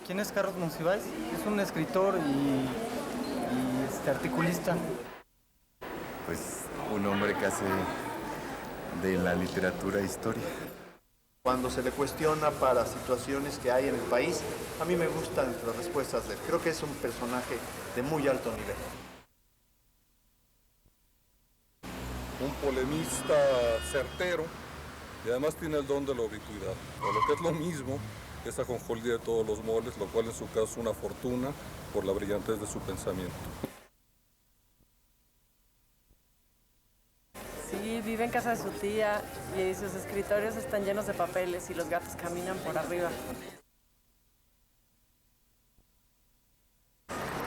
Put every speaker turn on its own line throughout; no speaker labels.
¿Quién es Carlos Monsiváis? Es un escritor y articulista.
Pues un hombre que hace de la literatura historia.
Cuando se le cuestiona para situaciones que hay en el país, a mí me gustan las respuestas de él. Creo que es un personaje de muy alto nivel.
Un polemista certero y además tiene el don de la ubicuidad, o lo que es lo mismo, es ajonjolí de todos los moles, lo cual en su caso es una fortuna por la brillantez de su pensamiento.
Sí, vive en casa de su tía y sus escritorios están llenos de papeles y los gatos caminan por arriba.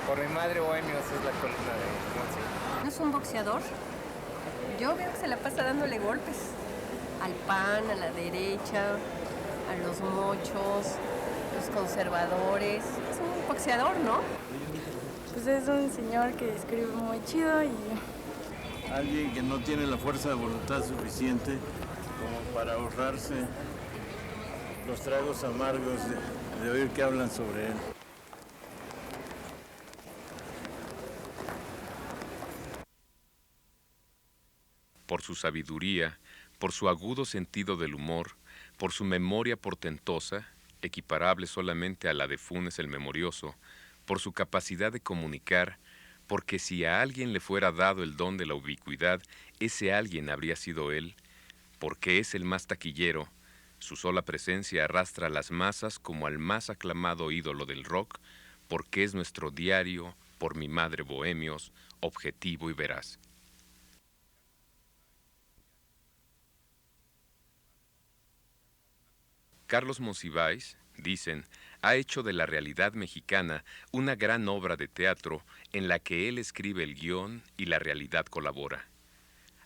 Por mi madre, Bohemios es la columna de Monsi.
¿No es un boxeador? Yo veo que se la pasa dándole golpes. Al PAN, a la derecha, a los mochos, los conservadores. Es un boxeador, ¿no?
Pues es un señor que escribe muy chido y...
Alguien que no tiene la fuerza de voluntad suficiente como para ahorrarse los tragos amargos de oír que hablan sobre él.
Por su sabiduría, por su agudo sentido del humor, por su memoria portentosa, equiparable solamente a la de Funes el Memorioso, por su capacidad de comunicar, porque si a alguien le fuera dado el don de la ubicuidad, ese alguien habría sido él, porque es el más taquillero, su sola presencia arrastra a las masas como al más aclamado ídolo del rock, porque es nuestro diario, por mi madre Bohemios, objetivo y veraz. Carlos Monsiváis, dicen, ha hecho de la realidad mexicana una gran obra de teatro en la que él escribe el guión y la realidad colabora.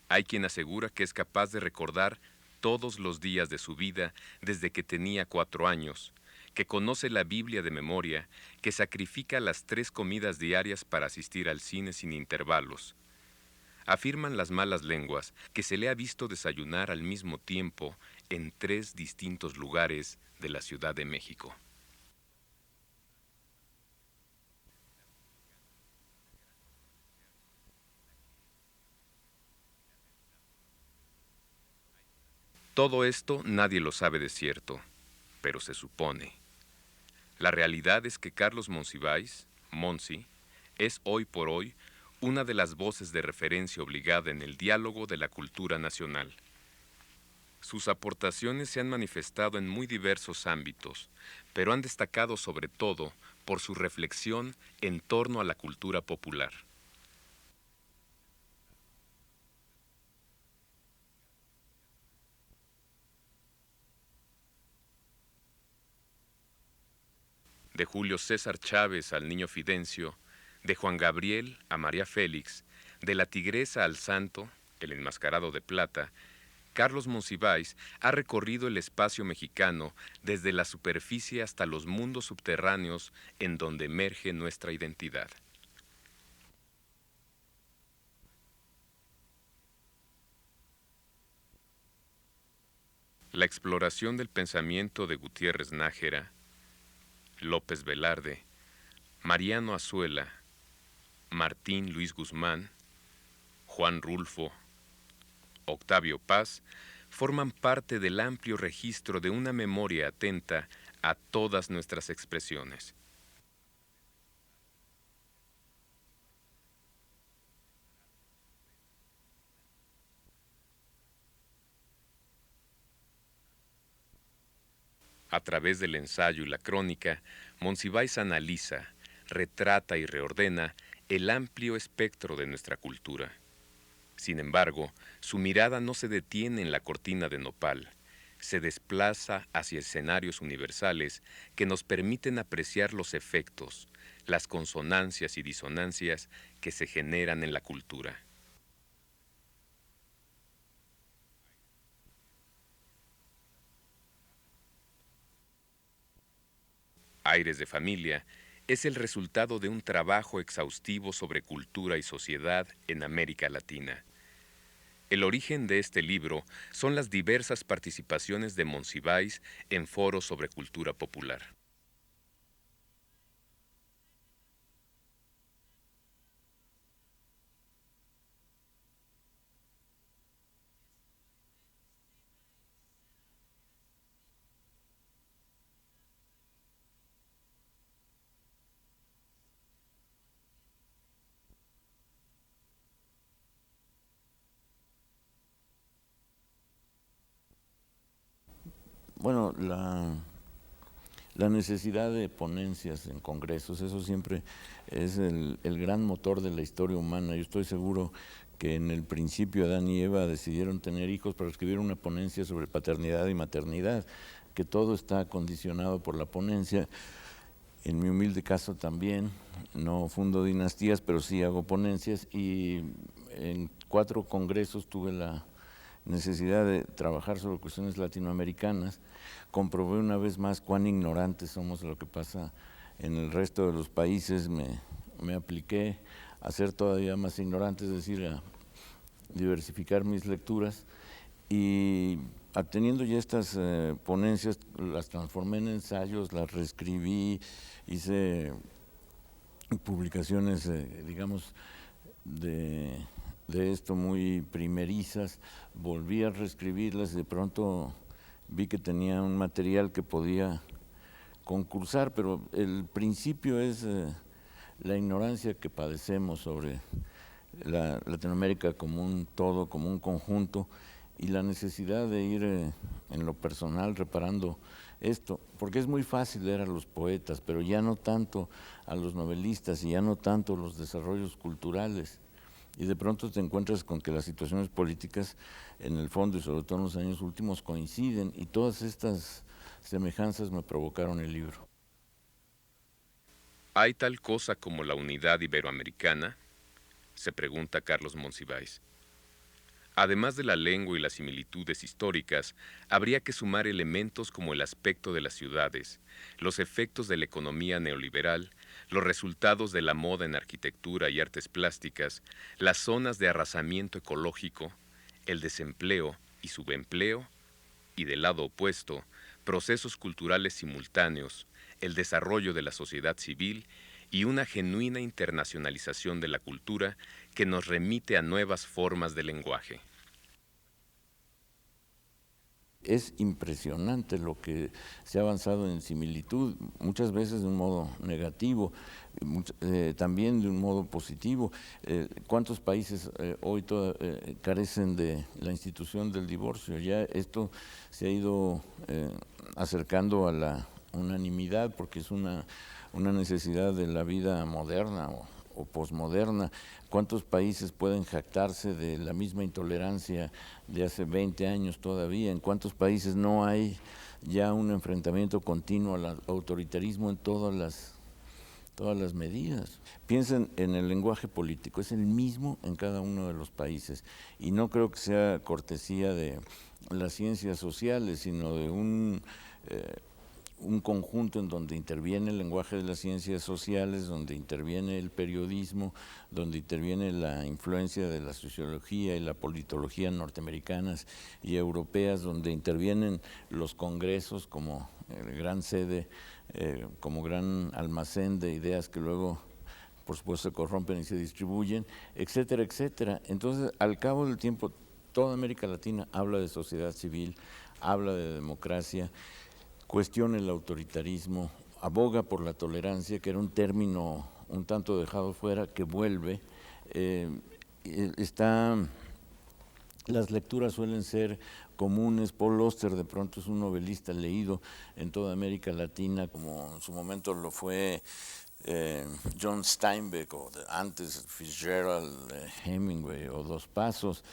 Hay quien asegura que es capaz de recordar todos los días de su vida desde que tenía 4 años, que conoce la Biblia de memoria, que sacrifica las 3 comidas diarias para asistir al cine sin intervalos. Afirman las malas lenguas que se le ha visto desayunar al mismo tiempo en 3 distintos lugares de la Ciudad de México. Todo esto nadie lo sabe de cierto, pero se supone. La realidad es que Carlos Monsiváis, Monsi, es hoy por hoy una de las voces de referencia obligada en el diálogo de la cultura nacional. Sus aportaciones se han manifestado en muy diversos ámbitos, pero han destacado sobre todo por su reflexión en torno a la cultura popular. De Julio César Chávez al Niño Fidencio, de Juan Gabriel a María Félix, de la Tigresa al Santo, el enmascarado de plata, Carlos Monsiváis ha recorrido el espacio mexicano desde la superficie hasta los mundos subterráneos en donde emerge nuestra identidad. La exploración del pensamiento de Gutiérrez Nájera, López Velarde, Mariano Azuela, Martín Luis Guzmán, Juan Rulfo, Octavio Paz, forman parte del amplio registro de una memoria atenta a todas nuestras expresiones. A través del ensayo y la crónica, Monsiváis analiza, retrata y reordena el amplio espectro de nuestra cultura. Sin embargo, su mirada no se detiene en la cortina de nopal, se desplaza hacia escenarios universales que nos permiten apreciar los efectos, las consonancias y disonancias que se generan en la cultura. Aires de Familia es el resultado de un trabajo exhaustivo sobre cultura y sociedad en América Latina. El origen de este libro son las diversas participaciones de Monsiváis en foros sobre cultura popular.
Bueno, la necesidad de ponencias en congresos, eso siempre es el gran motor de la historia humana. Yo estoy seguro que en el principio Adán y Eva decidieron tener hijos para escribir una ponencia sobre paternidad y maternidad, que todo está condicionado por la ponencia. En mi humilde caso también, no fundo dinastías, pero sí hago ponencias, y en 4 congresos tuve la necesidad de trabajar sobre cuestiones latinoamericanas. Comprobé una vez más cuán ignorantes somos de lo que pasa en el resto de los países. Me apliqué a ser todavía más ignorante, es decir, a diversificar mis lecturas, y obteniendo ya estas ponencias, las transformé en ensayos, las reescribí, hice publicaciones, digamos, de esto muy primerizas, volví a reescribirlas y de pronto vi que tenía un material que podía concursar, pero el principio es la ignorancia que padecemos sobre la Latinoamérica como un todo, como un conjunto, y la necesidad de ir en lo personal reparando esto, porque es muy fácil leer a los poetas, pero ya no tanto a los novelistas y ya no tanto los desarrollos culturales. Y de pronto te encuentras con que las situaciones políticas en el fondo y sobre todo en los años últimos coinciden, y todas estas semejanzas me provocaron el libro.
¿Hay tal cosa como la unidad iberoamericana?, se pregunta Carlos Monsiváis. Además de la lengua y las similitudes históricas, habría que sumar elementos como el aspecto de las ciudades, los efectos de la economía neoliberal, los resultados de la moda en arquitectura y artes plásticas, las zonas de arrasamiento ecológico, el desempleo y subempleo, y del lado opuesto, procesos culturales simultáneos, el desarrollo de la sociedad civil y una genuina internacionalización de la cultura que nos remite a nuevas formas de lenguaje.
Es impresionante lo que se ha avanzado en similitud, muchas veces de un modo negativo, también de un modo positivo. ¿Cuántos países hoy carecen de la institución del divorcio? Ya esto se ha ido acercando a la unanimidad, porque es una necesidad de la vida moderna o posmoderna. ¿Cuántos países pueden jactarse de la misma intolerancia de hace 20 años todavía? ¿En cuántos países no hay ya un enfrentamiento continuo al autoritarismo en todas las medidas? Piensen en el lenguaje político, es el mismo en cada uno de los países, y no creo que sea cortesía de las ciencias sociales, sino de un conjunto en donde interviene el lenguaje de las ciencias sociales, donde interviene el periodismo, donde interviene la influencia de la sociología y la politología norteamericanas y europeas, donde intervienen los congresos como gran sede, como gran almacén de ideas que luego, por supuesto, se corrompen y se distribuyen, etcétera, etcétera. Entonces, al cabo del tiempo, toda América Latina habla de sociedad civil, habla de democracia, cuestiona el autoritarismo, aboga por la tolerancia, que era un término un tanto dejado fuera, que vuelve. Las lecturas suelen ser comunes. Paul Auster de pronto es un novelista leído en toda América Latina, como en su momento lo fue John Steinbeck, o antes Fitzgerald, Hemingway o Dos Pasos.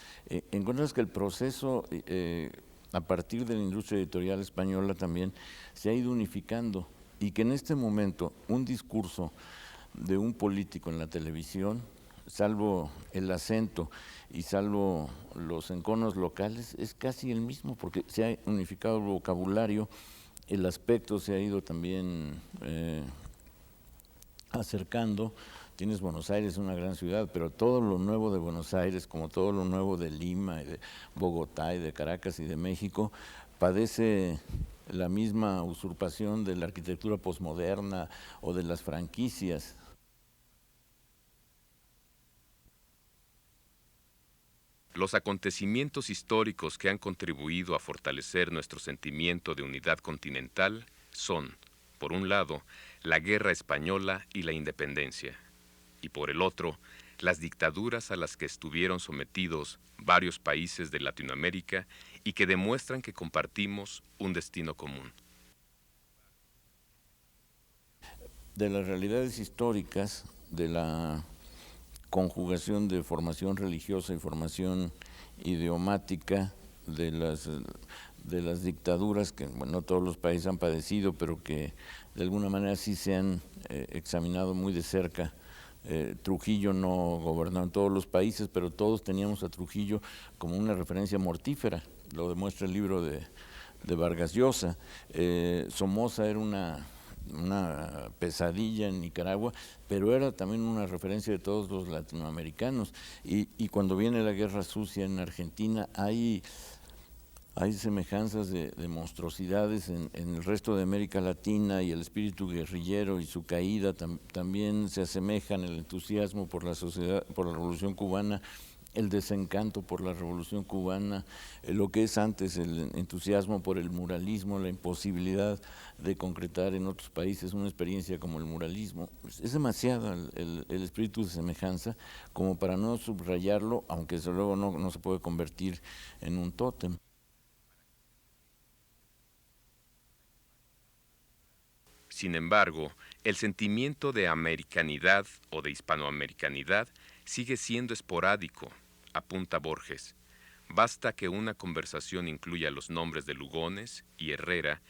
Encuentras que el proceso a partir de la industria editorial española también se ha ido unificando, y que en este momento un discurso de un político en la televisión, salvo el acento y salvo los enconos locales, es casi el mismo, porque se ha unificado el vocabulario, el aspecto se ha ido también acercando. Tienes Buenos Aires, una gran ciudad, pero todo lo nuevo de Buenos Aires, como todo lo nuevo de Lima, y de Bogotá, y de Caracas, y de México, padece la misma usurpación de la arquitectura posmoderna o de las franquicias.
Los acontecimientos históricos que han contribuido a fortalecer nuestro sentimiento de unidad continental son, por un lado, la Guerra Española y la Independencia, y por el otro, las dictaduras a las que estuvieron sometidos varios países de Latinoamérica y que demuestran que compartimos un destino común.
De las realidades históricas, de la conjugación de formación religiosa y formación idiomática, de las dictaduras que, bueno, no todos los países han padecido, pero que de alguna manera sí se han examinado muy de cerca. Trujillo no gobernó en todos los países, pero todos teníamos a Trujillo como una referencia mortífera, lo demuestra el libro de Vargas Llosa. Somoza era una pesadilla en Nicaragua, pero era también una referencia de todos los latinoamericanos. Y cuando viene la guerra sucia en Argentina, hay semejanzas de monstruosidades en el resto de América Latina, y el espíritu guerrillero y su caída también se asemejan, el entusiasmo por la sociedad, por la Revolución Cubana, el desencanto por la Revolución Cubana, lo que es antes el entusiasmo por el muralismo, la imposibilidad de concretar en otros países una experiencia como el muralismo. Es demasiado el espíritu de semejanza como para no subrayarlo, aunque desde luego no se puede convertir en un tótem.
Sin embargo, el sentimiento de americanidad o de hispanoamericanidad sigue siendo esporádico, apunta Borges. Basta que una conversación incluya los nombres de Lugones y Herrera,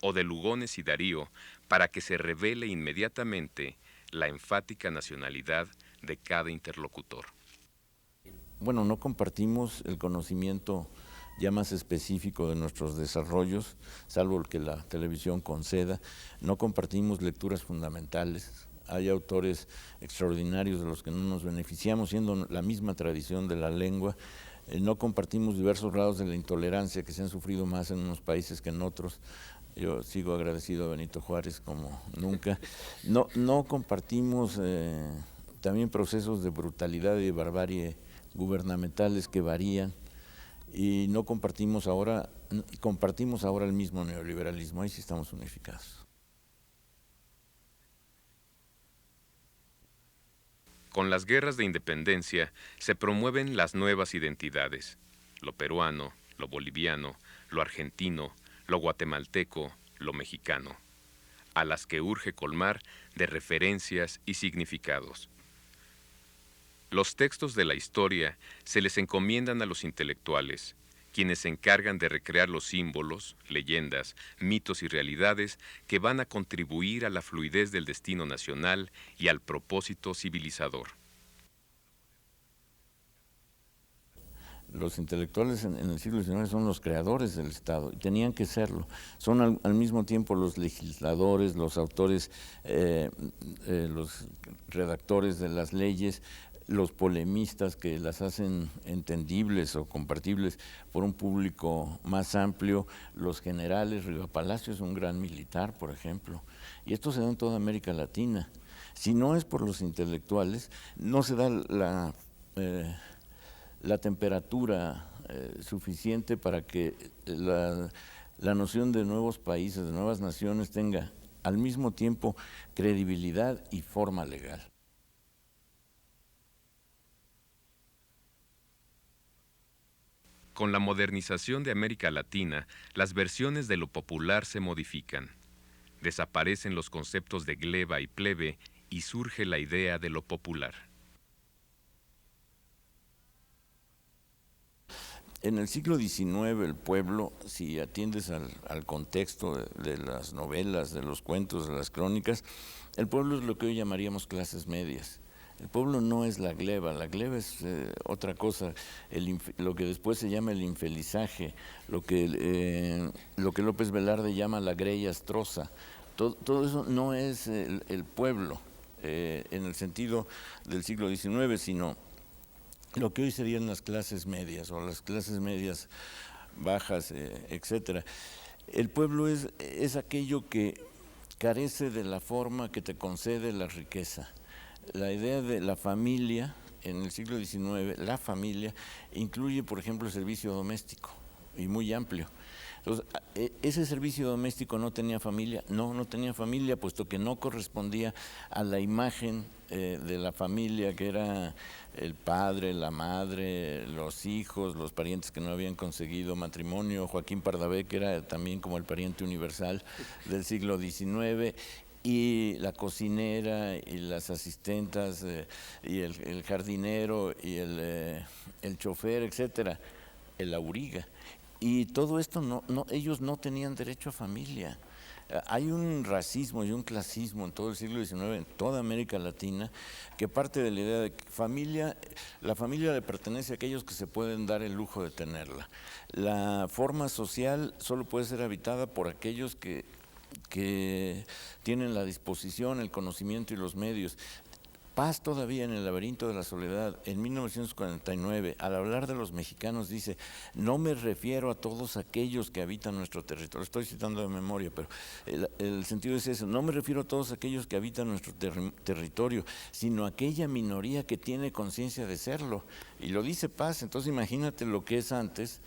o de Lugones y Darío, para que se revele inmediatamente la enfática nacionalidad de cada interlocutor.
Bueno, no compartimos el conocimiento ya más específico de nuestros desarrollos, salvo el que la televisión conceda. No compartimos lecturas fundamentales. Hay autores extraordinarios de los que no nos beneficiamos, siendo la misma tradición de la lengua. No compartimos diversos grados de la intolerancia que se han sufrido más en unos países que en otros. Yo sigo agradecido a Benito Juárez como nunca. No compartimos también procesos de brutalidad y de barbarie gubernamentales que varían, y no compartimos ahora el mismo neoliberalismo. Ahí sí estamos unificados.
Con las guerras de independencia se promueven las nuevas identidades, lo peruano, lo boliviano, lo argentino, lo guatemalteco, lo mexicano, a las que urge colmar de referencias y significados. Los textos de la historia se les encomiendan a los intelectuales, quienes se encargan de recrear los símbolos, leyendas, mitos y realidades que van a contribuir a la fluidez del destino nacional y al propósito civilizador.
Los intelectuales en el siglo XIX son los creadores del Estado, y tenían que serlo. Son al mismo tiempo los legisladores, los autores, los redactores de las leyes, los polemistas que las hacen entendibles o compartibles por un público más amplio, los generales. Riva Palacio es un gran militar, por ejemplo, y esto se da en toda América Latina. Si no es por los intelectuales, no se da la temperatura suficiente para que la noción de nuevos países, de nuevas naciones, tenga al mismo tiempo credibilidad y forma legal.
Con la modernización de América Latina, las versiones de lo popular se modifican. Desaparecen los conceptos de gleba y plebe y surge la idea de lo popular.
En el siglo XIX el pueblo, si atiendes al contexto de las novelas, de los cuentos, de las crónicas, el pueblo es lo que hoy llamaríamos clases medias. El pueblo no es la gleba es otra cosa, lo que después se llama el infelizaje, lo que López Velarde llama la grey astrosa. Todo eso no es el pueblo en el sentido del siglo XIX, sino lo que hoy serían las clases medias o las clases medias bajas, etcétera. El pueblo es aquello que carece de la forma que te concede la riqueza. La idea de la familia en el siglo XIX, la familia incluye, por ejemplo, el servicio doméstico, y muy amplio. Entonces, ¿ese servicio doméstico no tenía familia? No, no tenía familia, puesto que no correspondía a la imagen de la familia, que era el padre, la madre, los hijos, los parientes que no habían conseguido matrimonio. Joaquín Pardavé, que era también como el pariente universal del siglo XIX, y la cocinera y las asistentas y el jardinero y el chofer, etcétera, el auriga. Y todo esto, ellos no tenían derecho a familia. Hay un racismo y un clasismo en todo el siglo XIX, en toda América Latina, que parte de la idea de que la familia le pertenece a aquellos que se pueden dar el lujo de tenerla. La forma social solo puede ser habitada por aquellos que tienen la disposición, el conocimiento y los medios. Paz todavía en El laberinto de la soledad, en 1949, al hablar de los mexicanos dice: no me refiero a todos aquellos que habitan nuestro territorio, estoy citando de memoria, pero el sentido es ese, no me refiero a todos aquellos que habitan nuestro territorio, sino a aquella minoría que tiene conciencia de serlo. Y lo dice Paz. Entonces imagínate lo que es antes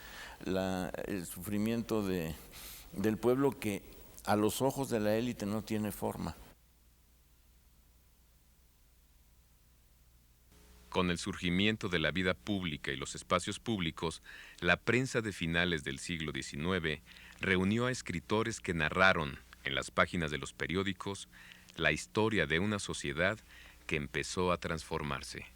el sufrimiento del pueblo que a los ojos de la élite no tiene forma.
Con el surgimiento de la vida pública y los espacios públicos, la prensa de finales del siglo XIX reunió a escritores que narraron, en las páginas de los periódicos, la historia de una sociedad que empezó a transformarse.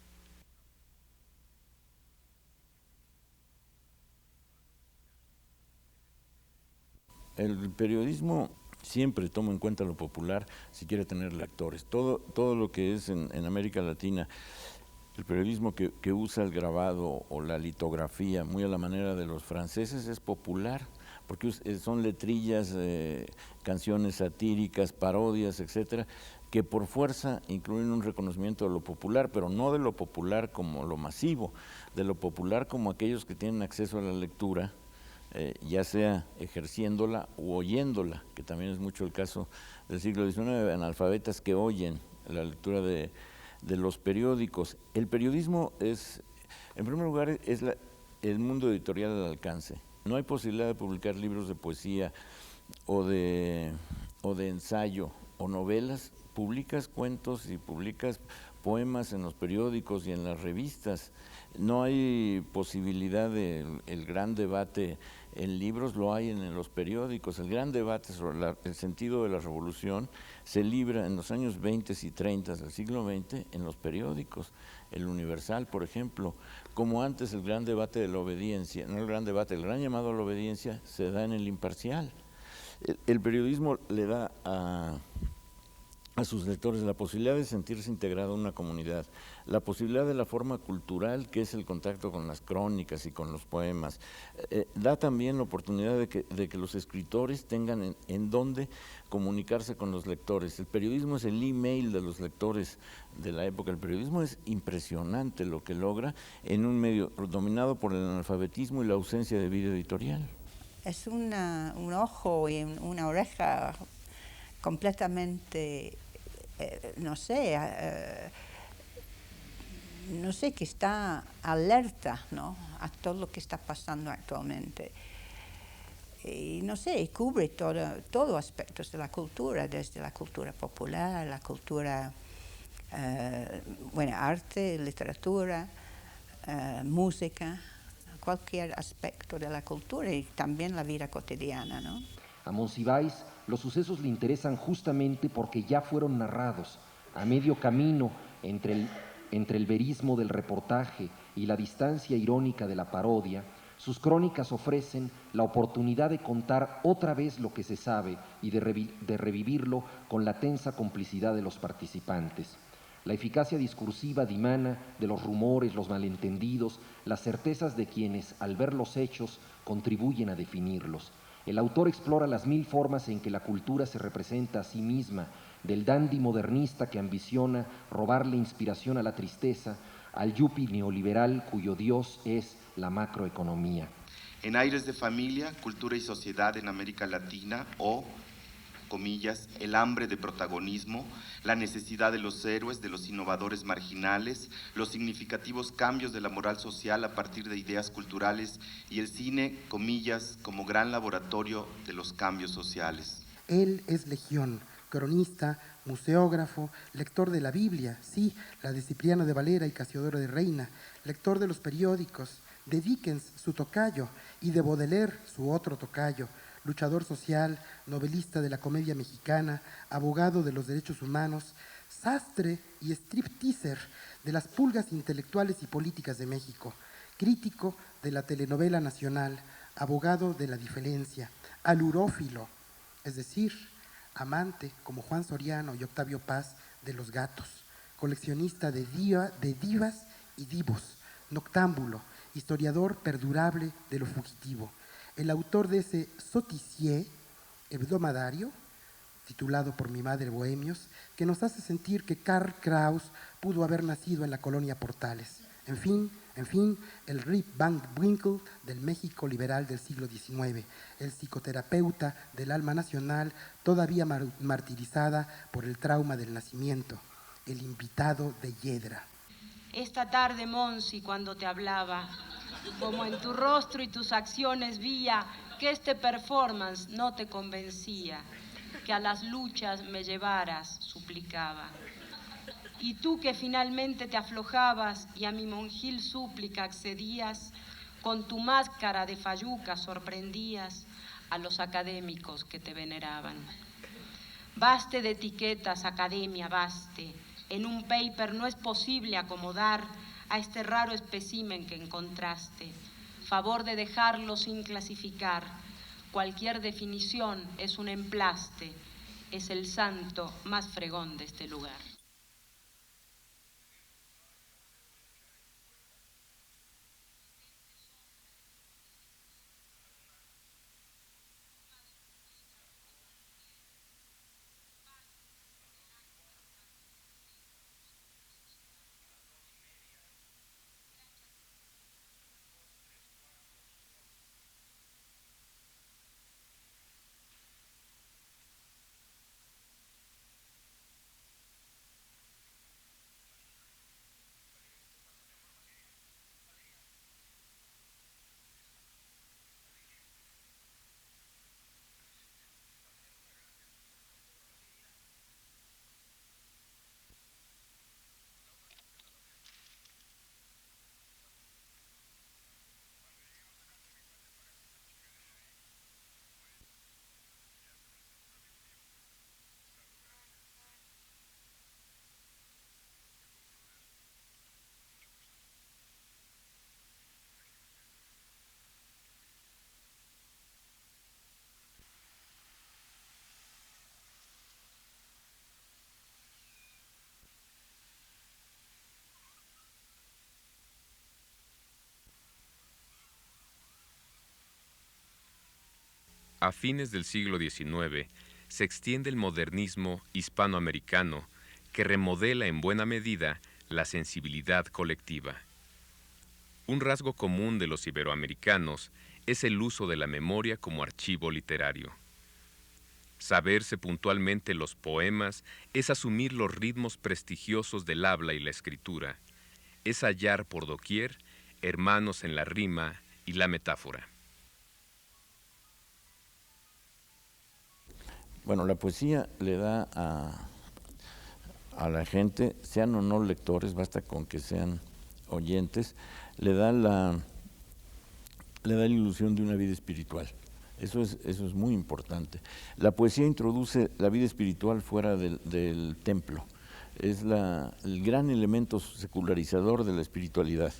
El periodismo siempre toma en cuenta lo popular si quiere tener lectores. Todo lo que es en América Latina, el periodismo que usa el grabado o la litografía, muy a la manera de los franceses, es popular, porque son letrillas, canciones satíricas, parodias, etcétera, que por fuerza incluyen un reconocimiento de lo popular, pero no de lo popular como lo masivo, de lo popular como aquellos que tienen acceso a la lectura, ya sea ejerciéndola u oyéndola, que también es mucho el caso del siglo XIX, analfabetas que oyen la lectura de los periódicos. El periodismo es, en primer lugar, es el mundo editorial al alcance. No hay posibilidad de publicar libros de poesía o de ensayo o novelas. Publicas cuentos y publicas poemas en los periódicos y en las revistas. No hay posibilidad del gran debate en libros, lo hay en los periódicos. El gran debate sobre el sentido de la revolución se libra en los años 20 y 30 del siglo XX en los periódicos. El Universal, por ejemplo, como antes el gran debate de la obediencia, no el gran debate, el gran llamado a la obediencia se da en el Imparcial. El periodismo le da a sus lectores la posibilidad de sentirse integrado en una comunidad, la posibilidad de la forma cultural que es el contacto con las crónicas y con los poemas. Da también la oportunidad de que los escritores tengan en dónde comunicarse con los lectores. El periodismo es el email de los lectores de la época. El periodismo es impresionante lo que logra en un medio dominado por el analfabetismo y la ausencia de vida editorial.
Es un ojo y una oreja completamente, no sé, que está alerta, ¿no?, a todo lo que está pasando actualmente. Y no sé, cubre todo aspectos de la cultura, desde la cultura popular, la cultura, arte, literatura, música, cualquier aspecto de la cultura y también la vida cotidiana, ¿no?
A Monsiváis los sucesos le interesan justamente porque ya fueron narrados, a medio camino entre el verismo del reportaje y la distancia irónica de la parodia. Sus crónicas ofrecen la oportunidad de contar otra vez lo que se sabe y de revivirlo con la tensa complicidad de los participantes. La eficacia discursiva dimana de los rumores, los malentendidos, las certezas de quienes, al ver los hechos, contribuyen a definirlos. El autor explora las 1000 formas en que la cultura se representa a sí misma, del dandy modernista que ambiciona robarle inspiración a la tristeza, al yuppie neoliberal cuyo dios es la macroeconomía.
En Aires de Familia, Cultura y Sociedad en América Latina, o comillas, el hambre de protagonismo, la necesidad de los héroes, de los innovadores marginales, los significativos cambios de la moral social a partir de ideas culturales y el cine, comillas, como gran laboratorio de los cambios sociales.
Él es Legión, cronista, museógrafo, lector de la Biblia, sí, la de Cipriano de Valera y Casiodoro de Reina, lector de los periódicos, de Dickens, su tocayo, y de Baudelaire, su otro tocayo, luchador social, novelista de la comedia mexicana, abogado de los derechos humanos, sastre y stripteaser de las pulgas intelectuales y políticas de México, crítico de la telenovela nacional, abogado de la diferencia, alurófilo, es decir, amante, como Juan Soriano y Octavio Paz, de los gatos, coleccionista de divas y divos, noctámbulo, historiador perdurable de lo fugitivo, el autor de ese Sotisier, hebdomadario, titulado por mi madre Bohemios, que nos hace sentir que Karl Kraus pudo haber nacido en la colonia Portales. En fin, el Rip Van Winkle del México liberal del siglo XIX, el psicoterapeuta del alma nacional todavía martirizada por el trauma del nacimiento, el invitado de Yedra.
Esta tarde, Monsi, cuando te hablaba, como en tu rostro y tus acciones veía que este performance no te convencía, que a las luchas me llevaras, suplicaba. Y tú que finalmente te aflojabas y a mi monjil súplica accedías, con tu máscara de fayuca sorprendías a los académicos que te veneraban. Baste de etiquetas, academia, baste. En un paper no es posible acomodar a este raro espécimen que encontraste. Favor de dejarlo sin clasificar. Cualquier definición es un emplaste. Es el santo más fregón de este lugar.
A fines del siglo XIX se extiende el modernismo hispanoamericano que remodela en buena medida la sensibilidad colectiva. Un rasgo común de los iberoamericanos es el uso de la memoria como archivo literario. Saberse puntualmente los poemas es asumir los ritmos prestigiosos del habla y la escritura, es hallar por doquier hermanos en la rima y la metáfora.
Bueno, la poesía le da a la gente, sean o no lectores, basta con que sean oyentes, le da la ilusión de una vida espiritual. Eso es muy importante. La poesía introduce la vida espiritual fuera del templo. Es el gran elemento secularizador de la espiritualidad.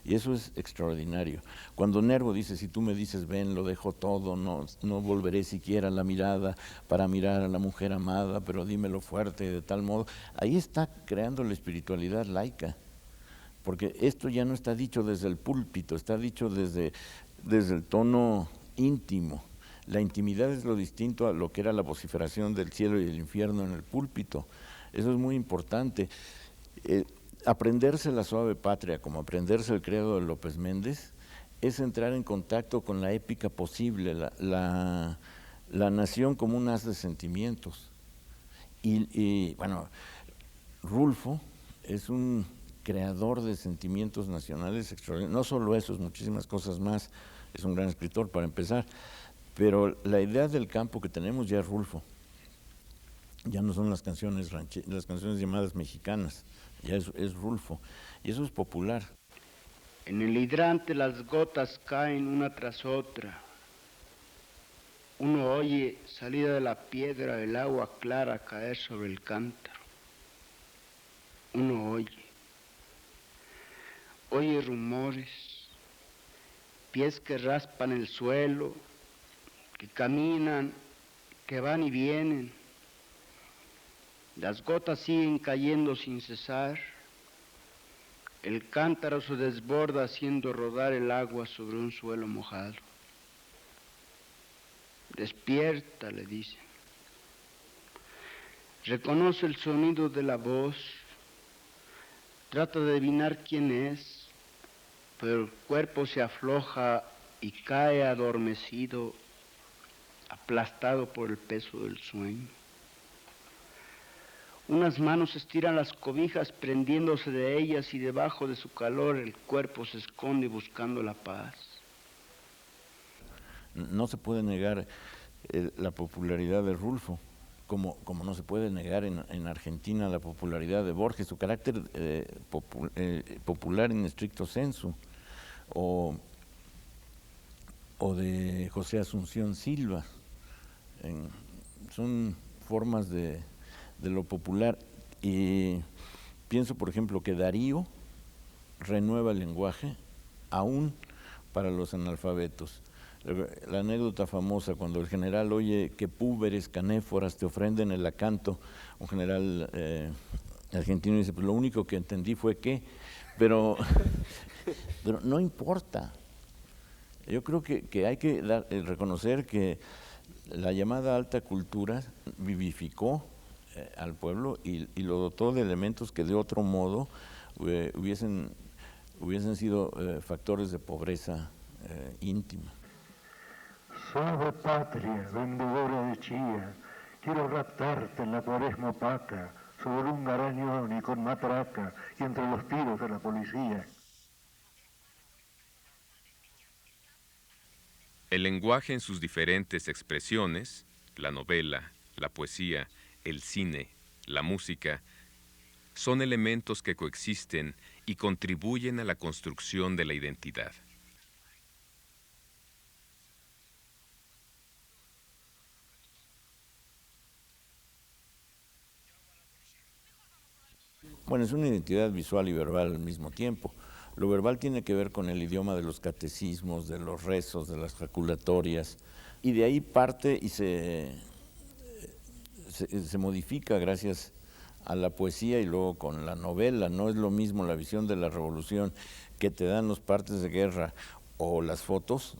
Y eso es extraordinario. Cuando Nervo dice, si tú me dices ven, lo dejo todo, no volveré siquiera la mirada para mirar a la mujer amada, pero dímelo fuerte de tal modo, ahí está creando la espiritualidad laica. Porque esto ya no está dicho desde el púlpito, está dicho desde el tono íntimo. La intimidad es lo distinto a lo que era la vociferación del cielo y del infierno en el púlpito. Eso es muy importante. Aprenderse la suave patria, como aprenderse el credo de López Méndez, es entrar en contacto con la épica posible, la nación como un haz de sentimientos. Y bueno, Rulfo es un creador de sentimientos nacionales extraordinarios. No solo eso, es muchísimas cosas más. Es un gran escritor, para empezar. Pero la idea del campo que tenemos ya es Rulfo. Ya no son las canciones las canciones llamadas mexicanas, ya es Rulfo. Y eso es popular.
En el hidrante las gotas caen una tras otra. Uno oye, salida de la piedra, el agua clara caer sobre el cántaro. Uno oye rumores, pies que raspan el suelo, que caminan, que van y vienen. Las gotas siguen cayendo sin cesar. El cántaro se desborda haciendo rodar el agua sobre un suelo mojado. Despierta, le dicen. Reconoce el sonido de la voz. Trata de adivinar quién es, pero el cuerpo se afloja y cae adormecido, aplastado por el peso del sueño. Unas manos estiran las cobijas prendiéndose de ellas y debajo de su calor el cuerpo se esconde buscando la paz.
No se puede negar la popularidad de Rulfo, como no se puede negar en Argentina la popularidad de Borges, su carácter popular en estricto sensu, o de José Asunción Silva. Son formas de lo popular. Y pienso, por ejemplo, que Darío renueva el lenguaje aún para los analfabetos. La anécdota famosa, cuando el general oye que púberes, canéforas te ofrenden el acanto, un general argentino dice, pues lo único que entendí fue que, pero no importa. Yo creo que hay que reconocer que la llamada alta cultura vivificó al pueblo y lo dotó de elementos que de otro modo hubiesen sido factores de pobreza íntima.
Suave patria, vendedora de chía, quiero raptarte en la cuaresma opaca, sobre un garañón y con matraca, y entre los tiros de la policía.
El lenguaje en sus diferentes expresiones, la novela, la poesía, el cine, la música, son elementos que coexisten y contribuyen a la construcción de la identidad.
Bueno, es una identidad visual y verbal al mismo tiempo. Lo verbal tiene que ver con el idioma de los catecismos, de los rezos, de las jaculatorias, y de ahí parte y se modifica gracias a la poesía y luego con la novela. No es lo mismo la visión de la revolución que te dan los partes de guerra o las fotos,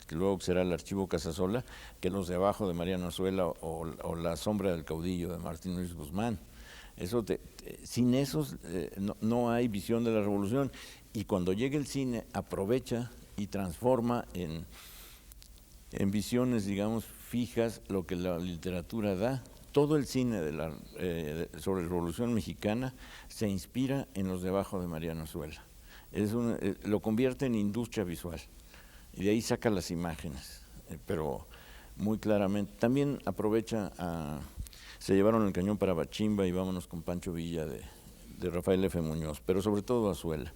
que luego será el archivo Casasola, que los de abajo de Mariano Azuela o La sombra del caudillo de Martín Luis Guzmán. Sin esos no hay visión de la revolución, y cuando llega el cine aprovecha y transforma en visiones, digamos, fijas lo que la literatura da. Todo el cine sobre la Revolución Mexicana se inspira en los de abajo de Mariano Azuela. Lo convierte en industria visual y de ahí saca las imágenes, pero muy claramente. También aprovecha se llevaron el cañón para Bachimba y vámonos con Pancho Villa de Rafael F. Muñoz, pero sobre todo Azuela.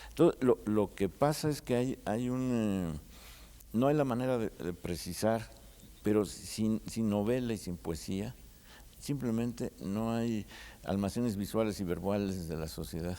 Entonces, lo que pasa es que no hay la manera de precisar, pero sin novela y sin poesía, simplemente no hay almacenes visuales y verbales de la sociedad.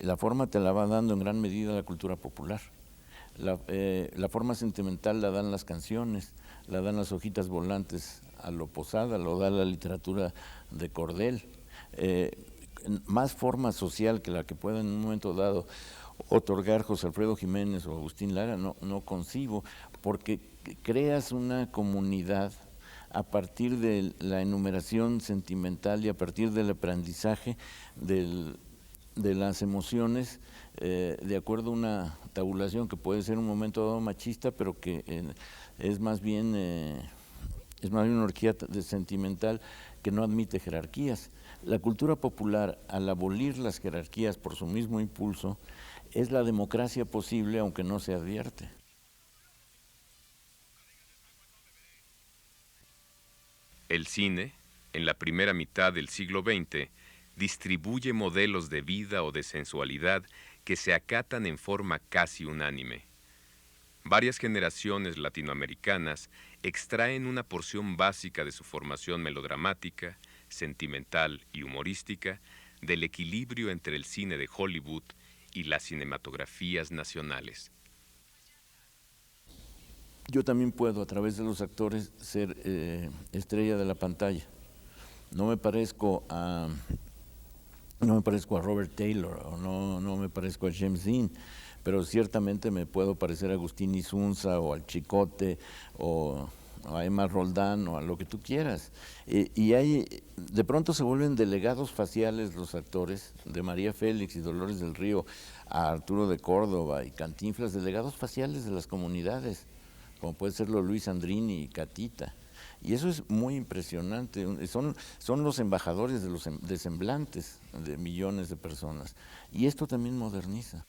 la forma te la va dando en gran medida la cultura popular. La forma sentimental la dan las canciones, la dan las hojitas volantes a lo Posada, lo da la literatura de cordel. Más forma social que la que pueda en un momento dado otorgar José Alfredo Jiménez o Agustín Lara, no concibo, porque creas una comunidad a partir de la enumeración sentimental y a partir del aprendizaje de las emociones, de acuerdo a una tabulación que puede ser un momento dado machista, pero que es más bien una orgía sentimental que no admite jerarquías. La cultura popular, al abolir las jerarquías por su mismo impulso, es la democracia posible, aunque no se advierte.
El cine, en la primera mitad del siglo XX, distribuye modelos de vida o de sensualidad que se acatan en forma casi unánime. Varias generaciones latinoamericanas extraen una porción básica de su formación melodramática, sentimental y humorística del equilibrio entre el cine de Hollywood y las cinematografías nacionales.
Yo también puedo, a través de los actores, ser estrella de la pantalla. No me parezco a Robert Taylor, o no me parezco a James Dean, pero ciertamente me puedo parecer a Agustín Isunza, o al Chicote, o a Emma Roldán, o a lo que tú quieras. De pronto se vuelven delegados faciales los actores, de María Félix y Dolores del Río a Arturo de Córdoba y Cantinflas, delegados faciales de las comunidades, como puede serlo Luis Andrini y Catita. Y eso es muy impresionante, son los embajadores de semblantes de millones de personas. Y esto también moderniza.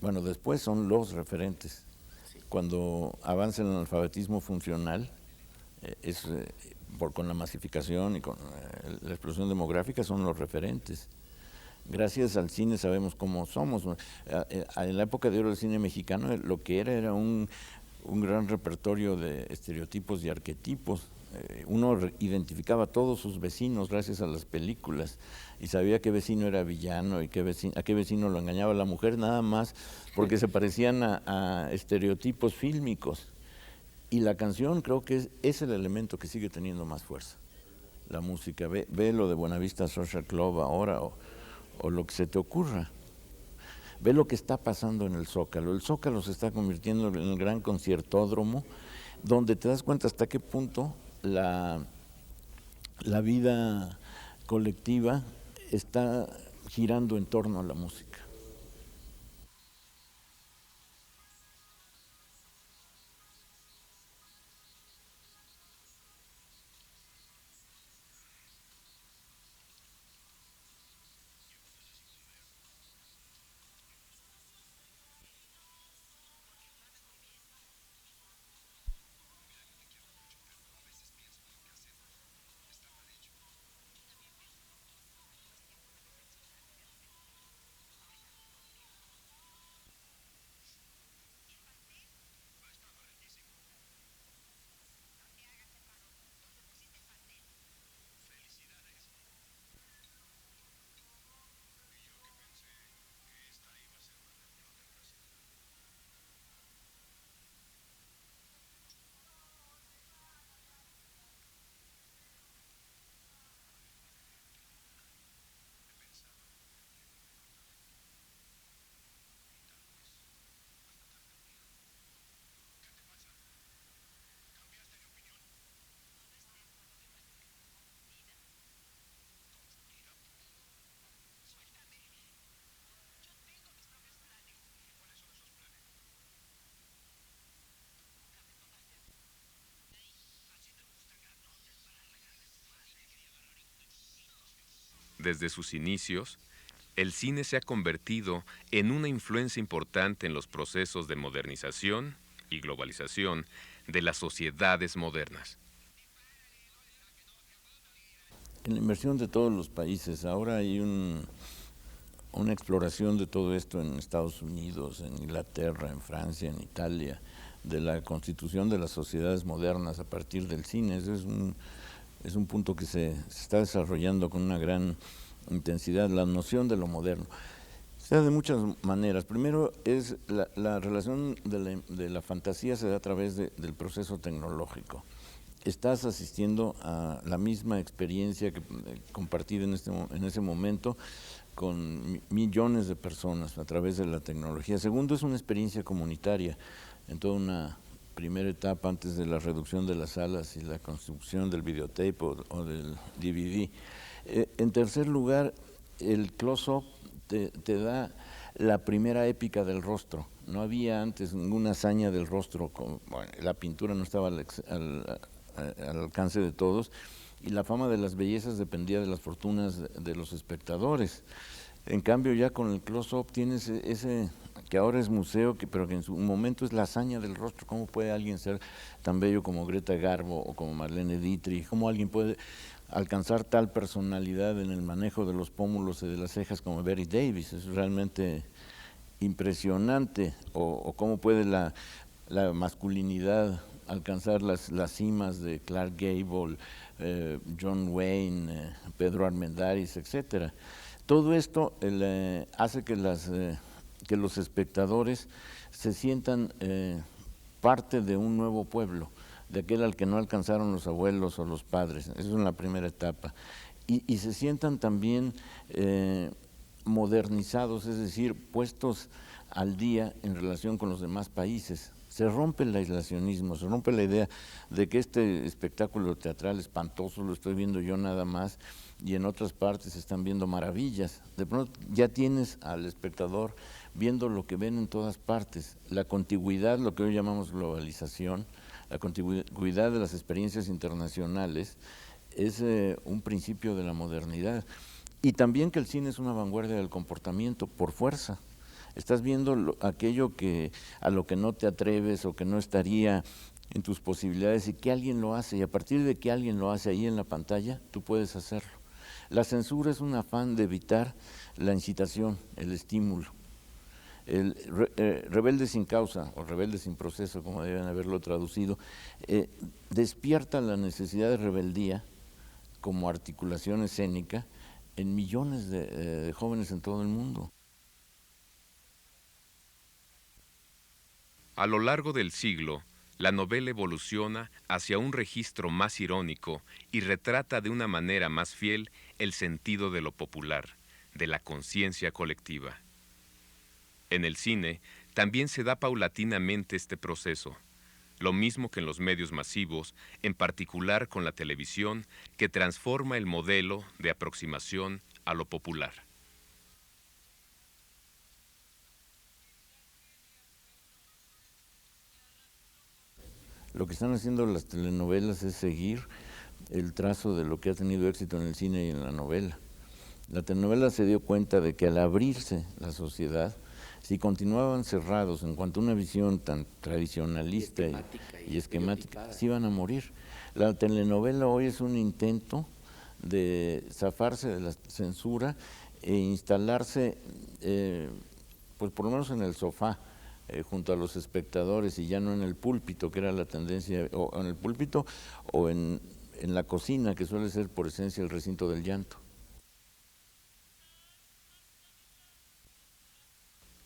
Bueno, después son los referentes. Cuando avanza el analfabetismo funcional, con la masificación y con la explosión demográfica, son los referentes. Gracias al cine sabemos cómo somos. En la época de oro del cine mexicano, lo que era un gran repertorio de estereotipos y arquetipos. Uno identificaba a todos sus vecinos gracias a las películas y sabía qué vecino era villano y a qué vecino lo engañaba la mujer, nada más porque se parecían a estereotipos fílmicos. Y la canción creo que es el elemento que sigue teniendo más fuerza. La música, ve lo de Buenavista Social Club ahora o lo que se te ocurra. Ve lo que está pasando en el Zócalo. El Zócalo se está convirtiendo en el gran conciertódromo donde te das cuenta hasta qué punto la vida colectiva está girando en torno a la música.
desde sus inicios, el cine se ha convertido en una influencia importante en los procesos de modernización y globalización de las sociedades modernas.
En la inversión de todos los países, ahora hay una exploración de todo esto en Estados Unidos, en Inglaterra, en Francia, en Italia, de la constitución de las sociedades modernas a partir del cine. Ese es un punto que se está desarrollando con una gran intensidad, la noción de lo moderno. Se da de muchas maneras. Primero es la relación de la fantasía se da a través del proceso tecnológico. Estás asistiendo a la misma experiencia que compartida en ese momento con millones de personas a través de la tecnología. Segundo, es una experiencia comunitaria en toda una primera etapa antes de la reducción de las salas y la construcción del videotape o del DVD. En tercer lugar, el close-up te da la primera épica del rostro. No había antes ninguna hazaña del rostro, bueno, la pintura no estaba al alcance de todos, y la fama de las bellezas dependía de las fortunas de los espectadores. En cambio, ya con el close-up tienes ese que ahora es museo, pero que en su momento es la hazaña del rostro. ¿Cómo puede alguien ser tan bello como Greta Garbo o como Marlene Dietrich? ¿Cómo alguien puede alcanzar tal personalidad en el manejo de los pómulos y de las cejas como Bette Davis? Es realmente impresionante. O cómo puede la masculinidad alcanzar las cimas de Clark Gable, John Wayne, Pedro Armendáriz, etcétera. Todo esto hace que los espectadores se sientan parte de un nuevo pueblo, de aquel al que no alcanzaron los abuelos o los padres. Eso es en la primera etapa. Y se sientan también modernizados, es decir, puestos al día en relación con los demás países. Se rompe el aislacionismo, se rompe la idea de que este espectáculo teatral espantoso lo estoy viendo yo nada más y en otras partes se están viendo maravillas. De pronto ya tienes al espectador viendo lo que ven en todas partes. La contigüidad, lo que hoy llamamos globalización, la contigüidad de las experiencias internacionales es un principio de la modernidad. Y también que el cine es una vanguardia del comportamiento por fuerza. Estás viendo aquello a lo que no te atreves o que no estaría en tus posibilidades y que alguien lo hace, y a partir de que alguien lo hace ahí en la pantalla, tú puedes hacerlo. La censura es un afán de evitar la incitación, el estímulo. El rebelde sin causa o rebelde sin proceso, como deben haberlo traducido, despierta la necesidad de rebeldía como articulación escénica en millones de jóvenes en todo el mundo.
A lo largo del siglo, la novela evoluciona hacia un registro más irónico y retrata de una manera más fiel el sentido de lo popular, de la conciencia colectiva. En el cine también se da paulatinamente este proceso, lo mismo que en los medios masivos, en particular con la televisión, que transforma el modelo de aproximación a lo popular.
Lo que están haciendo las telenovelas es seguir el trazo de lo que ha tenido éxito en el cine y en la novela. La telenovela se dio cuenta de que al abrirse la sociedad, si continuaban cerrados en cuanto a una visión tan tradicionalista y esquemática, se iban a morir. La telenovela hoy es un intento de zafarse de la censura e instalarse, pues por lo menos en el sofá, junto a los espectadores y ya no en el púlpito, que era la tendencia, o en el púlpito o en la cocina, que suele ser por esencia el recinto del llanto.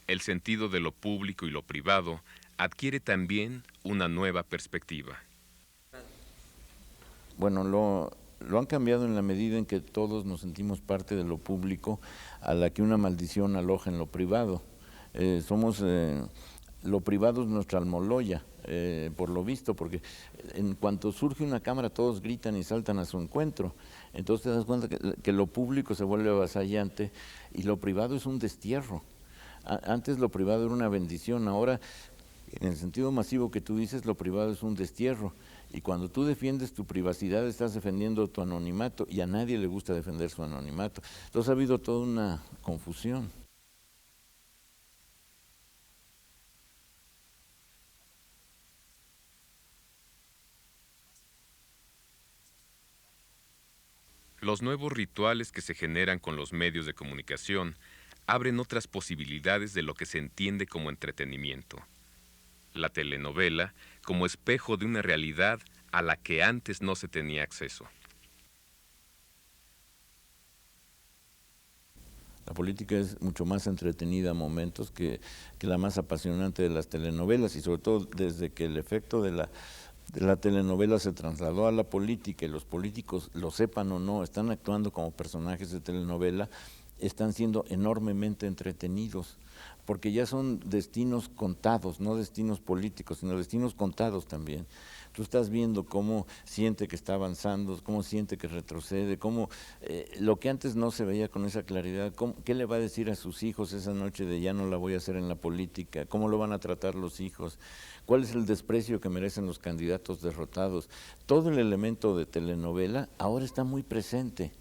El sentido de lo público y lo privado adquiere también una nueva perspectiva.
Bueno, lo han cambiado en la medida en que todos nos sentimos parte de lo público, a la que una maldición aloja en lo privado. Lo privado es nuestra almoloya, por lo visto, porque en cuanto surge una cámara todos gritan y saltan a su encuentro. Entonces te das cuenta que lo público se vuelve avasallante y lo privado es un destierro. Antes lo privado era una bendición, ahora En el sentido masivo que tú dices, lo privado es un destierro. Y cuando tú defiendes tu privacidad, estás defendiendo tu anonimato, y a nadie le gusta defender su anonimato. Entonces ha habido toda una confusión.
Los nuevos rituales que se generan con los medios de comunicación abren otras posibilidades de lo que se entiende como entretenimiento. La telenovela como espejo de una realidad a la que antes no se tenía acceso.
La política es mucho más entretenida a momentos que la más apasionante de las telenovelas, y sobre todo desde que el efecto de la telenovela se trasladó a la política, y los políticos, lo sepan o no, están actuando como personajes de telenovela, están siendo enormemente entretenidos, porque ya son destinos contados, no destinos políticos, sino destinos contados también. Tú estás viendo cómo siente que está avanzando, cómo siente que retrocede, cómo lo que antes no se veía con esa claridad, qué le va a decir a sus hijos esa noche de ya no la voy a hacer en la política, cómo lo van a tratar los hijos, cuál es el desprecio que merecen los candidatos derrotados. Todo el elemento de telenovela ahora está muy presente.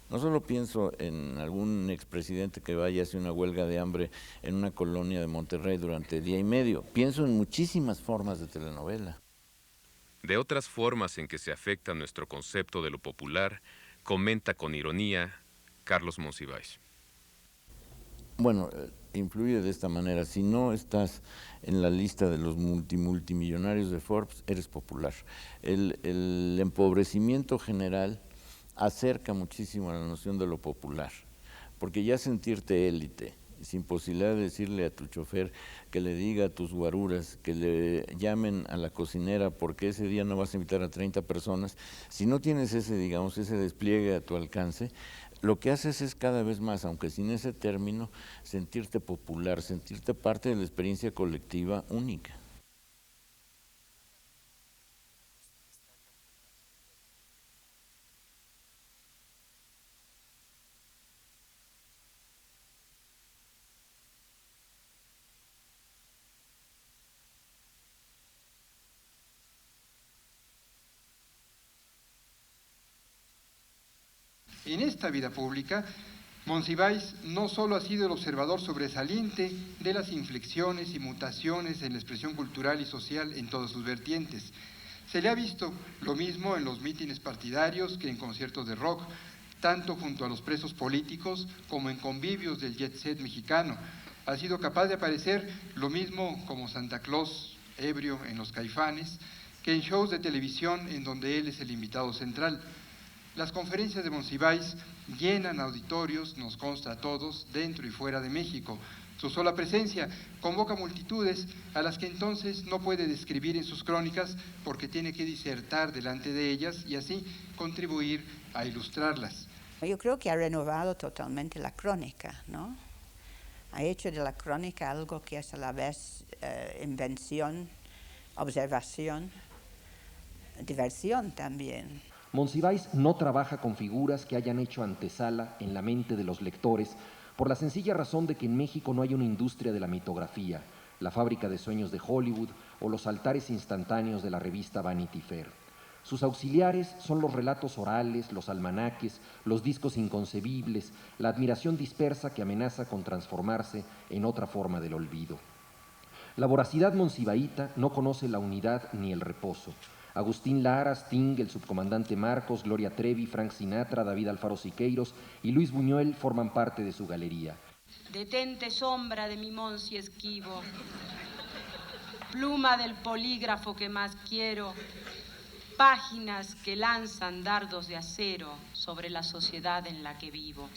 No solo pienso en algún expresidente que vaya a hacer una huelga de hambre en una colonia de Monterrey durante día y medio, pienso en muchísimas formas de telenovela.
De otras formas en que se afecta nuestro concepto de lo popular, comenta con ironía Carlos Monsiváis.
Bueno, influye de esta manera: si no estás en la lista de los multimillonarios de Forbes, eres popular. El empobrecimiento general acerca muchísimo a la noción de lo popular, porque ya sentirte élite, sin posibilidad de decirle a tu chofer que le diga a tus guaruras, que le llamen a la cocinera porque ese día no vas a invitar a 30 personas, si no tienes ese, digamos, ese despliegue a tu alcance, lo que haces es cada vez más, aunque sin ese término, sentirte popular, sentirte parte de la experiencia colectiva única.
En esta vida pública, Monsiváis no solo ha sido el observador sobresaliente de las inflexiones y mutaciones en la expresión cultural y social en todas sus vertientes. Se le ha visto lo mismo en los mítines partidarios que en conciertos de rock, tanto junto a los presos políticos como en convivios del jet set mexicano. Ha sido capaz de aparecer lo mismo como Santa Claus ebrio en Los Caifanes, que en shows de televisión en donde él es el invitado central. Las conferencias de Monsiváis llenan auditorios, nos consta a todos, dentro y fuera de México. Su sola presencia convoca multitudes a las que entonces no puede describir en sus crónicas porque tiene que disertar delante de ellas y así contribuir a ilustrarlas.
Yo creo que ha renovado totalmente la crónica, ¿no? Ha hecho de la crónica algo que es a la vez invención, observación, diversión también.
Monsiváis no trabaja con figuras que hayan hecho antesala en la mente de los lectores por la sencilla razón de que en México no hay una industria de la mitografía, la fábrica de sueños de Hollywood o los altares instantáneos de la revista Vanity Fair. Sus auxiliares son los relatos orales, los almanaques, los discos inconcebibles, la admiración dispersa que amenaza con transformarse en otra forma del olvido. La voracidad monsivaíta no conoce la unidad ni el reposo. Agustín Lara, Sting, el subcomandante Marcos, Gloria Trevi, Frank Sinatra, David Alfaro Siqueiros y Luis Buñuel forman parte de su galería.
Detente sombra de mi Monsi esquivo, pluma del polígrafo que más quiero, páginas que lanzan dardos de acero sobre la sociedad en la que vivo.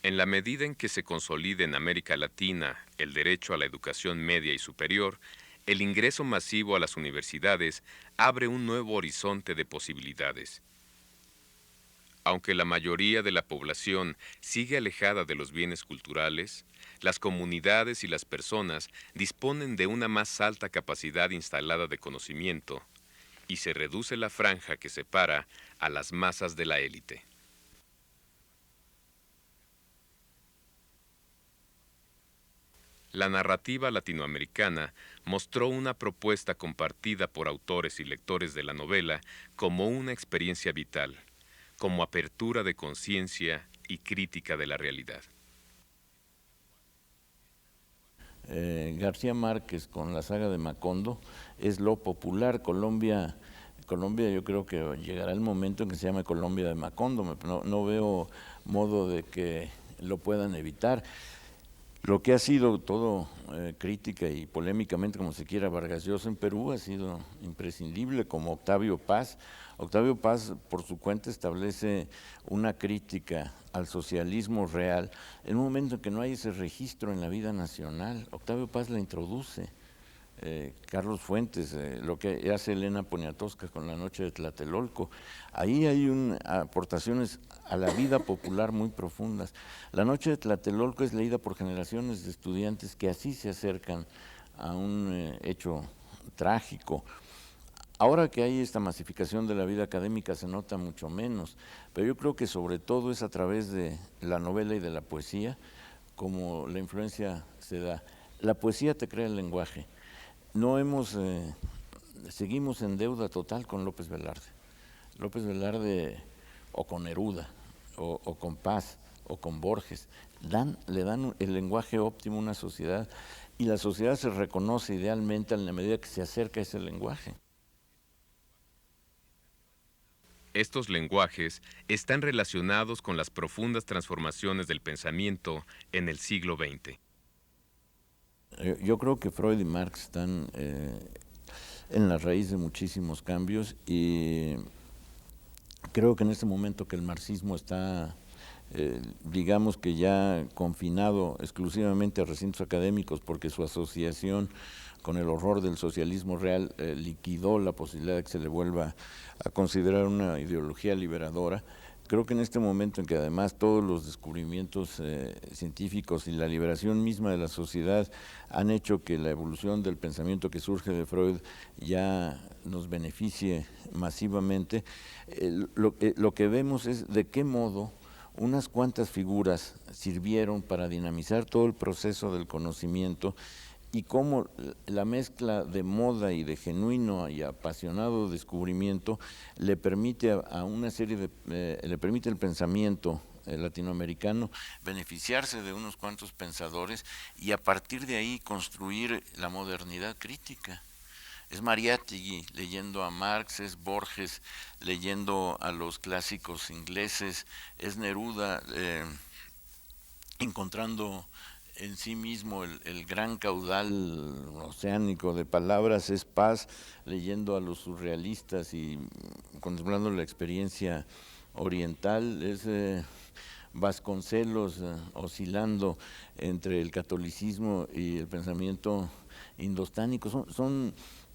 En la medida en que se consolide en América Latina el derecho a la educación media y superior, el ingreso masivo a las universidades abre un nuevo horizonte de posibilidades. Aunque la mayoría de la población sigue alejada de los bienes culturales, las comunidades y las personas disponen de una más alta capacidad instalada de conocimiento y se reduce la franja que separa a las masas de la élite. La narrativa latinoamericana mostró una propuesta compartida por autores y lectores de la novela como una experiencia vital, como apertura de conciencia y crítica de la realidad.
García Márquez con la saga de Macondo es lo popular. Colombia yo creo que llegará el momento en que se llame Colombia de Macondo. No veo modo de que lo puedan evitar. Lo que ha sido todo crítica y polémicamente, como se quiera, Vargas Llosa en Perú ha sido imprescindible, como Octavio Paz. Octavio Paz, por su cuenta, establece una crítica al socialismo real en un momento en que no hay ese registro en la vida nacional. Octavio Paz la introduce. Carlos Fuentes, lo que hace Elena Poniatowska con La Noche de Tlatelolco. Ahí hay aportaciones a la vida popular muy profundas. La Noche de Tlatelolco es leída por generaciones de estudiantes que así se acercan a un hecho trágico. Ahora que hay esta masificación de la vida académica se nota mucho menos, pero yo creo que sobre todo es a través de la novela y de la poesía como la influencia se da. La poesía te crea el lenguaje. Seguimos en deuda total con López Velarde. López Velarde, o con Neruda, o con Paz, o con Borges, le dan el lenguaje óptimo a una sociedad, y la sociedad se reconoce idealmente en la medida que se acerca a ese lenguaje.
Estos lenguajes están relacionados con las profundas transformaciones del pensamiento en el siglo XX.
Yo creo que Freud y Marx están en la raíz de muchísimos cambios, y creo que en este momento que el marxismo está, digamos que ya confinado exclusivamente a recintos académicos, porque su asociación con el horror del socialismo real liquidó la posibilidad de que se le vuelva a considerar una ideología liberadora. Creo que en este momento en que además todos los descubrimientos científicos y la liberación misma de la sociedad han hecho que la evolución del pensamiento que surge de Freud ya nos beneficie masivamente, lo que vemos es de qué modo unas cuantas figuras sirvieron para dinamizar todo el proceso del conocimiento, y cómo la mezcla de moda y de genuino y apasionado descubrimiento le permite a una serie le permite al pensamiento latinoamericano beneficiarse de unos cuantos pensadores y a partir de ahí construir la modernidad crítica. Es Mariátegui leyendo a Marx, es Borges leyendo a los clásicos ingleses, es Neruda encontrando en sí mismo el gran caudal oceánico de palabras, es Paz leyendo a los surrealistas y contemplando la experiencia oriental, es Vasconcelos oscilando entre el catolicismo y el pensamiento indostánico.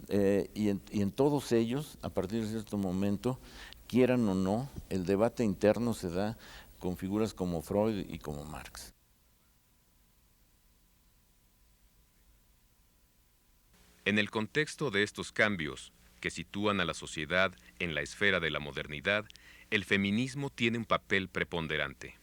Y en todos ellos, a partir de cierto momento, quieran o no, el debate interno se da con figuras como Freud y como Marx.
En el contexto de estos cambios, que sitúan a la sociedad en la esfera de la modernidad, el feminismo tiene un papel preponderante.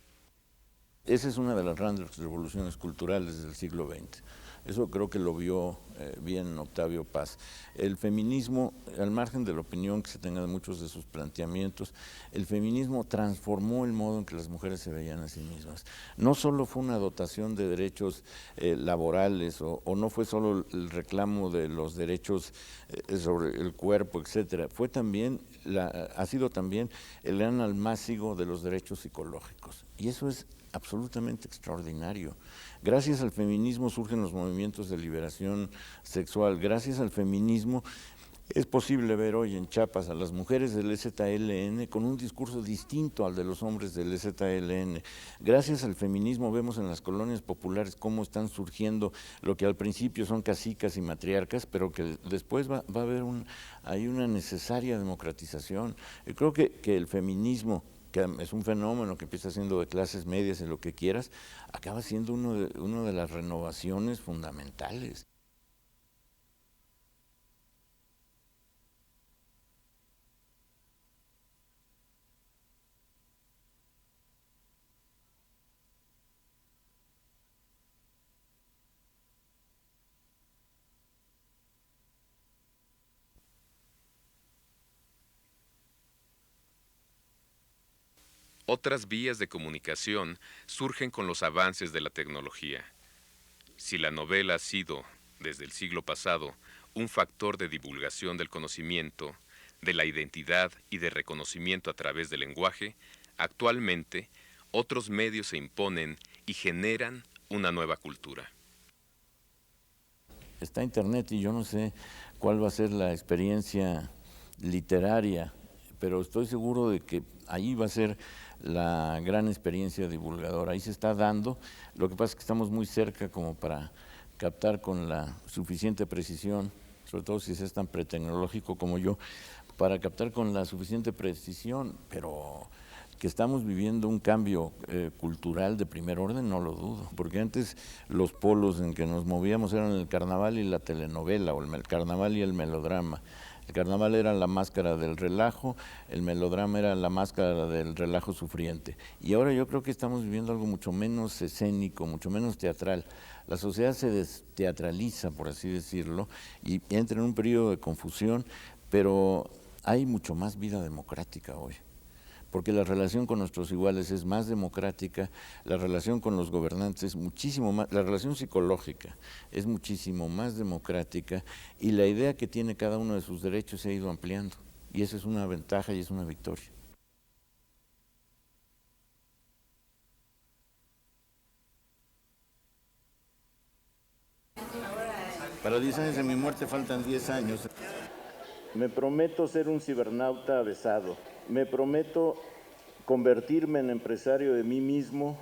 Esa es una de las grandes revoluciones culturales del siglo XX. Eso creo que lo vio bien Octavio Paz. El feminismo, al margen de la opinión que se tenga de muchos de sus planteamientos, el feminismo transformó el modo en que las mujeres se veían a sí mismas. No solo fue una dotación de derechos laborales o no fue solo el reclamo de los derechos sobre el cuerpo, etcétera. Fue también ha sido también el gran almácigo de los derechos psicológicos. Y eso es absolutamente extraordinario. Gracias al feminismo surgen los movimientos de liberación sexual. Gracias al feminismo Es posible ver hoy en Chiapas a las mujeres del EZLN con un discurso distinto al de los hombres del EZLN. Gracias al feminismo vemos en las colonias populares cómo están surgiendo lo que al principio son cacicas y matriarcas, pero que después va a haber hay una necesaria democratización. Yo creo que el feminismo, que es un fenómeno que empieza siendo de clases medias y lo que quieras, acaba siendo una de las renovaciones fundamentales.
Otras vías de comunicación surgen con los avances de la tecnología. Si la novela ha sido, desde el siglo pasado, un factor de divulgación del conocimiento, de la identidad y de reconocimiento a través del lenguaje, actualmente otros medios se imponen y generan una nueva cultura.
Está Internet y yo no sé cuál va a ser la experiencia literaria, pero estoy seguro de que ahí va a ser la gran experiencia divulgadora. Ahí se está dando. Lo que pasa es que estamos muy cerca como para captar con la suficiente precisión, sobre todo si es tan pretecnológico como yo, para captar con la suficiente precisión, pero que estamos viviendo un cambio cultural de primer orden, no lo dudo, porque antes los polos en que nos movíamos eran el carnaval y la telenovela, o el carnaval y el melodrama. El carnaval era la máscara del relajo, el melodrama era la máscara del relajo sufriente. Y ahora yo creo que estamos viviendo algo mucho menos escénico, mucho menos teatral. La sociedad se desteatraliza, por así decirlo, y entra en un periodo de confusión, pero hay mucho más vida democrática hoy, porque la relación con nuestros iguales es más democrática, la relación con los gobernantes es muchísimo más, la relación psicológica es muchísimo más democrática, y la idea que tiene cada uno de sus derechos se ha ido ampliando, y esa es una ventaja y es una victoria. Para 10 años de mi muerte faltan 10 años. Me prometo ser un cibernauta avesado. Me prometo convertirme en empresario de mí mismo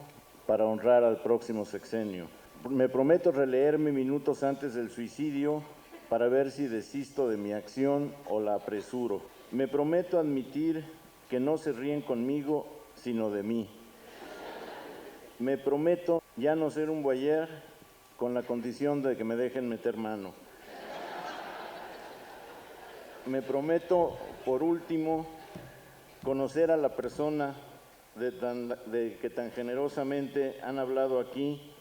para honrar al próximo sexenio. Me prometo releerme minutos antes del suicidio para ver si desisto de mi acción o la apresuro. Me prometo admitir que no se ríen conmigo, sino de mí. Me prometo ya no ser un voyeur con la condición de que me dejen meter mano. Me prometo, por último, conocer a la persona de que tan generosamente han hablado aquí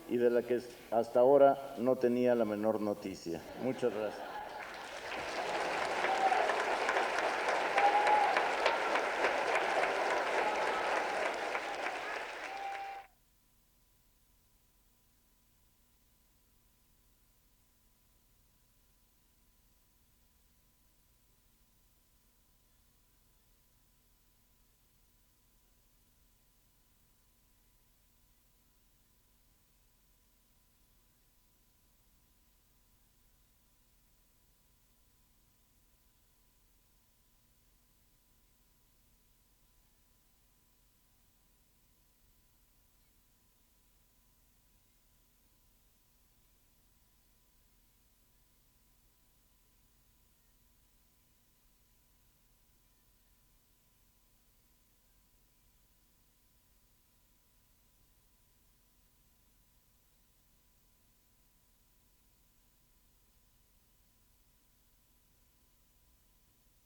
y de la que hasta ahora no tenía la menor noticia. Muchas gracias.